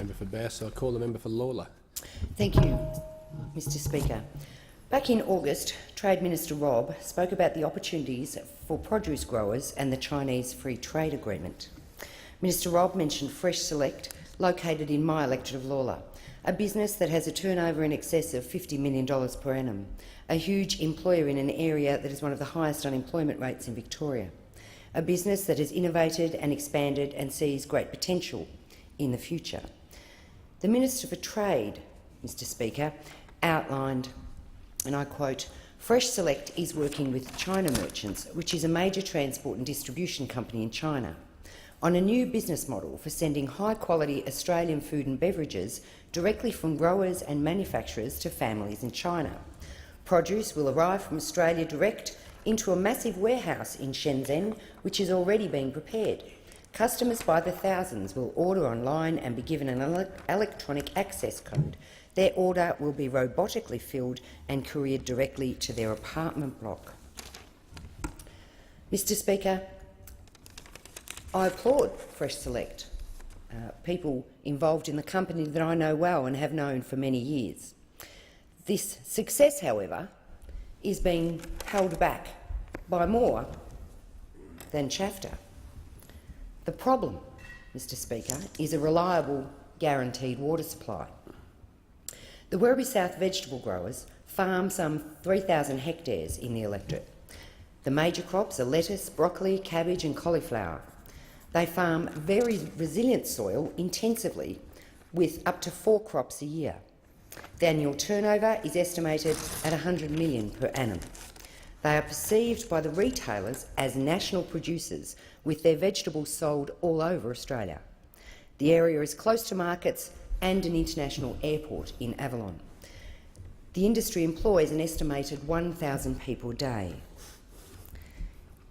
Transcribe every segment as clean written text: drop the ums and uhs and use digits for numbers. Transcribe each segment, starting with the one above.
member for Bass. I call the member for Lawler. Thank you, Mr Speaker. Back in August, Trade Minister Robb spoke about the opportunities for produce growers and the Chinese Free Trade Agreement. Minister Robb mentioned Fresh Select, located in my electorate of Lawler, a business that has a turnover in excess of $50 million per annum, a huge employer in an area that is one of the highest unemployment rates in Victoria, a business that has innovated and expanded and sees great potential in the future. The Minister for Trade, Mr Speaker, outlined, and I quote, "Fresh Select is working with China Merchants, which is a major transport and distribution company in China, on a new business model for sending high-quality Australian food and beverages directly from growers and manufacturers to families in China. Produce will arrive from Australia direct into a massive warehouse in Shenzhen, which is already being prepared. Customers by the thousands will order online and be given an electronic access code. Their order will be robotically filled and couriered directly to their apartment block." Mr Speaker, I applaud Fresh Select, people involved in the company that I know well and have known for many years. This success, however, is being held back by more than chafter. The problem, Mr Speaker, is a reliable, guaranteed water supply. The Werribee South vegetable growers farm some 3,000 hectares in the electorate. The major crops are lettuce, broccoli, cabbage and cauliflower. They farm very resilient soil intensively with up to 4 crops a year. The annual turnover is estimated at $100 million per annum. They are perceived by the retailers as national producers, with their vegetables sold all over Australia. The area is close to markets and an international airport in Avalon. The industry employs an estimated 1,000 people a day.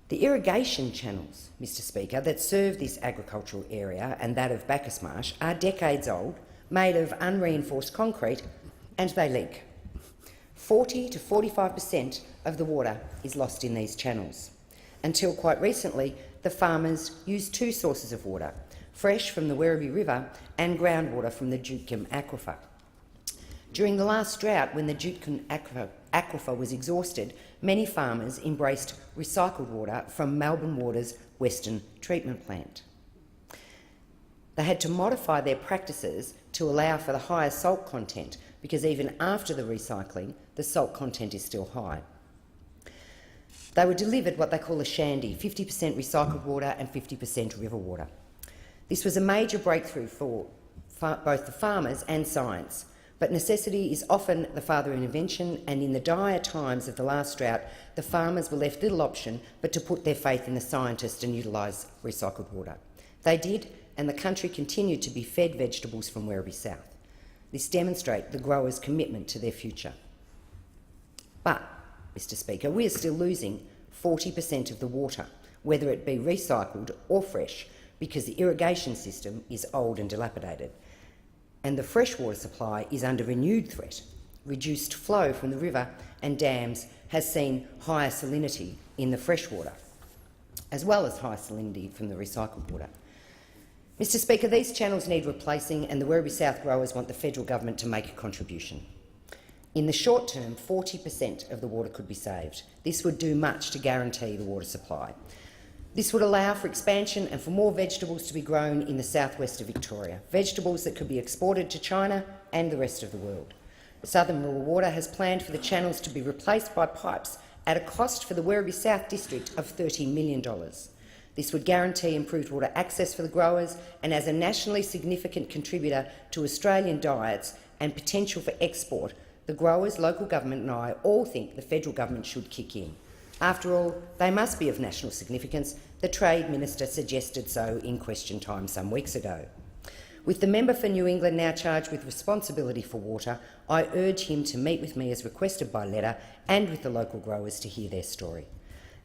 The irrigation channels, Mr Speaker, that serve this agricultural area and that of Bacchus Marsh are decades old, made of unreinforced concrete, and they leak. 40 to 45% of the water is lost in these channels. Until quite recently, the farmers used 2 sources of water, fresh from the Werribee River and groundwater from the Jutcombe Aquifer. During the last drought, when the Jutcombe Aquifer was exhausted, many farmers embraced recycled water from Melbourne Water's Western Treatment Plant. They had to modify their practices to allow for the higher salt content, because even after the recycling, the salt content is still high. They were delivered what they call a shandy, 50% recycled water and 50% river water. This was a major breakthrough for both the farmers and science, but necessity is often the father of invention, and in the dire times of the last drought, the farmers were left little option but to put their faith in the scientists and utilise recycled water. They did, and the country continued to be fed vegetables from Werribee South. This demonstrates the growers' commitment to their future. But, Mr Speaker, we are still losing 40% of the water, whether it be recycled or fresh, because the irrigation system is old and dilapidated. And the freshwater supply is under renewed threat. Reduced flow from the river and dams has seen higher salinity in the freshwater, as well as high salinity from the recycled water. Mr Speaker, these channels need replacing, and the Werribee South growers want the federal government to make a contribution. In the short term, 40% of the water could be saved. This would do much to guarantee the water supply. This would allow for expansion and for more vegetables to be grown in the southwest of Victoria, vegetables that could be exported to China and the rest of the world. Southern Rural Water has planned for the channels to be replaced by pipes at a cost for the Werribee South district of $30 million. This would guarantee improved water access for the growers, and as a nationally significant contributor to Australian diets and potential for export, the growers, local government and I all think the federal government should kick in. After all, they must be of national significance. The Trade Minister suggested so in question time some weeks ago. With the member for New England now charged with responsibility for water, I urge him to meet with me as requested by letter and with the local growers to hear their story.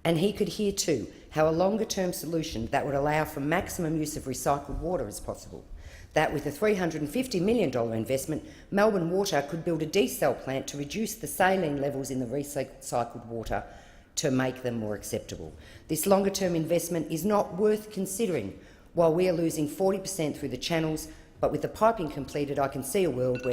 And he could hear too how a longer-term solution that would allow for maximum use of recycled water is possible. That with a $350 million investment, Melbourne Water could build a desal plant to reduce the saline levels in the recycled water to make them more acceptable. This longer-term investment is not worth considering while we are losing 40% through the channels But with the piping completed, I can see a world where